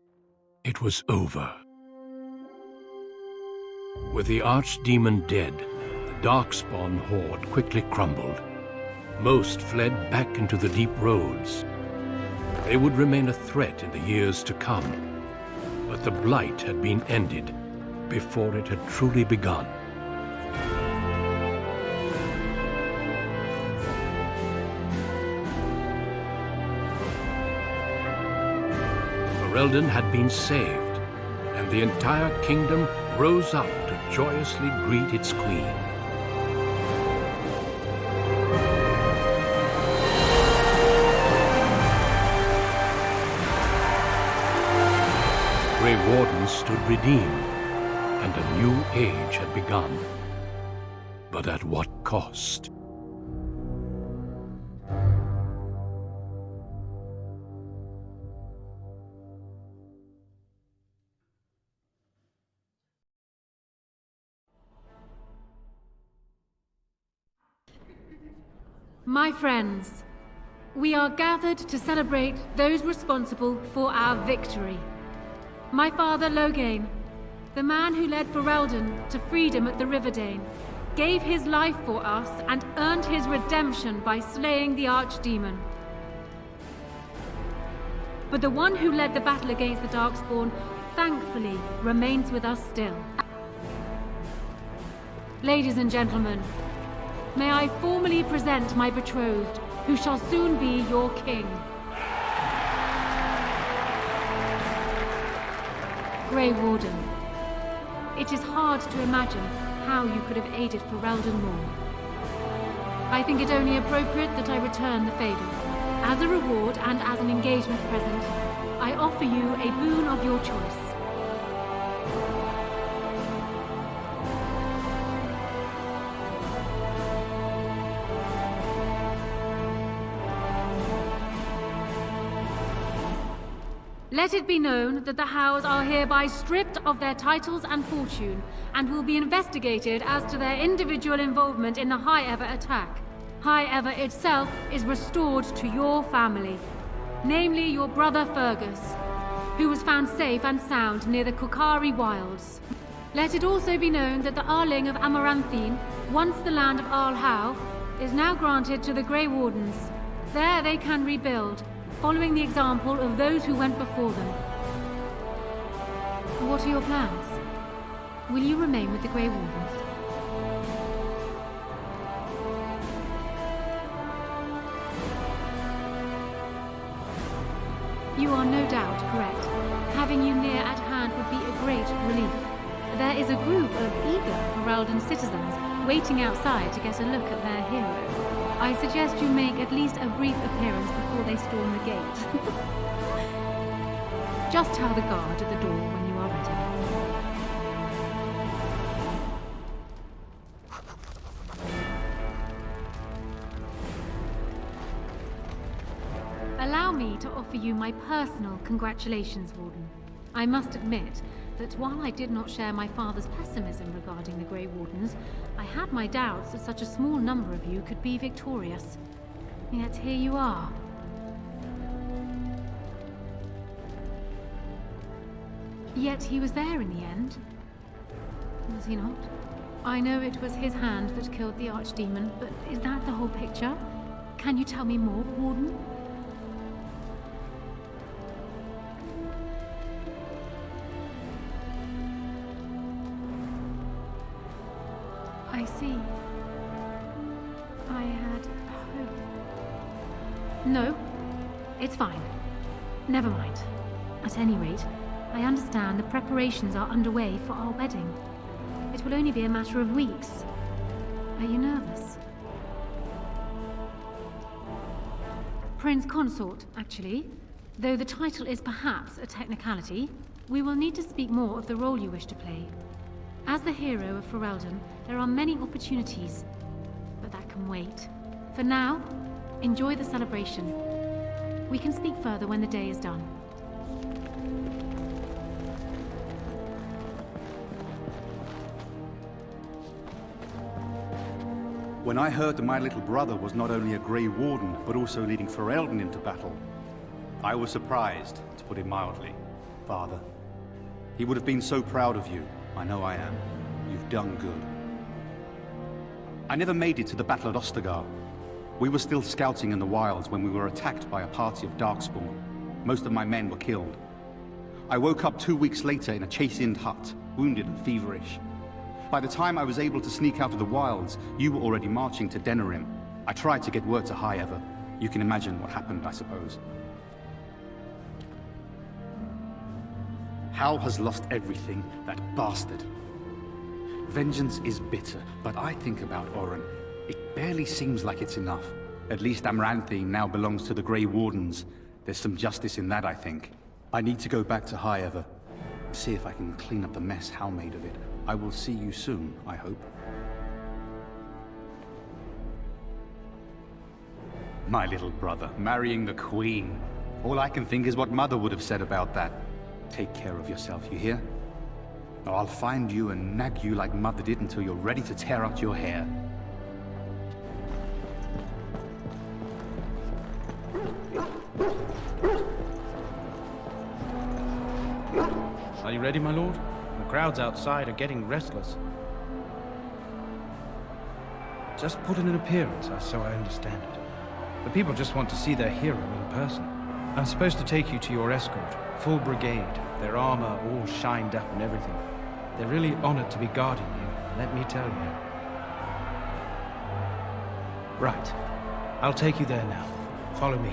it was over. With the archdemon dead, the Darkspawn horde quickly crumbled. Most fled back into the deep roads. They would remain a threat in the years to come, but the blight had been ended before it had truly begun. Ferelden had been saved, and the entire kingdom rose up to joyously greet its queen. Grey Wardens stood redeemed, and a new age had begun. But at what cost? My friends, we are gathered to celebrate those responsible for our victory. My father Loghain, the man who led Ferelden to freedom at the Riverdane, gave his life for us and earned his redemption by slaying the Archdemon. But the one who led the battle against the Darkspawn, thankfully, remains with us still. Ladies and gentlemen, may I formally present my betrothed, who shall soon be your king. Grey Warden, it is hard to imagine how you could have aided Ferelden more. I think it only appropriate that I return the favor. As a reward and as an engagement present, I offer you a boon of your choice. Let it be known that the Howes are hereby stripped of their titles and fortune, and will be investigated as to their individual involvement in the High Ever attack. High Ever itself is restored to your family, namely your brother Fergus, who was found safe and sound near the Kokari Wilds. Let it also be known that the Arling of Amaranthine, once the land of Arl Howe, is now granted to the Grey Wardens. There they can rebuild, following the example of those who went before them. What are your plans? Will you remain with the Grey Wardens? You are no doubt correct. Having you near at hand would be a great relief. There is a group of eager Ferelden citizens waiting outside to get a look at their hero. I suggest you make at least a brief appearance before they storm the gate. Just tell the guard at the door when you are ready. Allow me to offer you my personal congratulations, Warden. I must admit that while I did not share my father's pessimism regarding the Grey Wardens, I had my doubts that such a small number of you could be victorious. Yet here you are. Yet he was there in the end. Was he not? I know it was his hand that killed the Archdemon, but is that the whole picture? Can you tell me more, Warden? I see. I had hope. No, it's fine. Never mind. At any rate, I understand the preparations are underway for our wedding. It will only be a matter of weeks. Are you nervous? Prince Consort, actually. Though the title is perhaps a technicality, we will need to speak more of the role you wish to play. As the hero of Ferelden, there are many opportunities, but that can wait. For now, enjoy the celebration. We can speak further when the day is done. When I heard that my little brother was not only a Grey Warden, but also leading Ferelden into battle, I was surprised, to put it mildly, Father. He would have been so proud of you. I know I am. You've done good. I never made it to the battle at Ostagar. We were still scouting in the wilds when we were attacked by a party of Darkspawn. Most of my men were killed. I woke up 2 weeks later in a chase-inned hut, wounded and feverish. By the time I was able to sneak out of the wilds, you were already marching to Denerim. I tried to get word to High Ever. You can imagine what happened, I suppose. Hal has lost everything, that bastard. Vengeance is bitter, but I think about Oren. It barely seems like it's enough. At least Amaranthine now belongs to the Grey Wardens. There's some justice in that, I think. I need to go back to High Ever. See if I can clean up the mess Hal made of it. I will see you soon, I hope. My little brother, marrying the Queen. All I can think is what Mother would have said about that. Take care of yourself, you hear? Or I'll find you and nag you like Mother did until you're ready to tear out your hair. Are you ready, my lord? The crowds outside are getting restless. Just put in an appearance, so I understand it. The people just want to see their hero in person. I'm supposed to take you to your escort, full brigade, their armor all shined up and everything. They're really honored to be guarding you, let me tell you. Right. I'll take you there now. Follow me.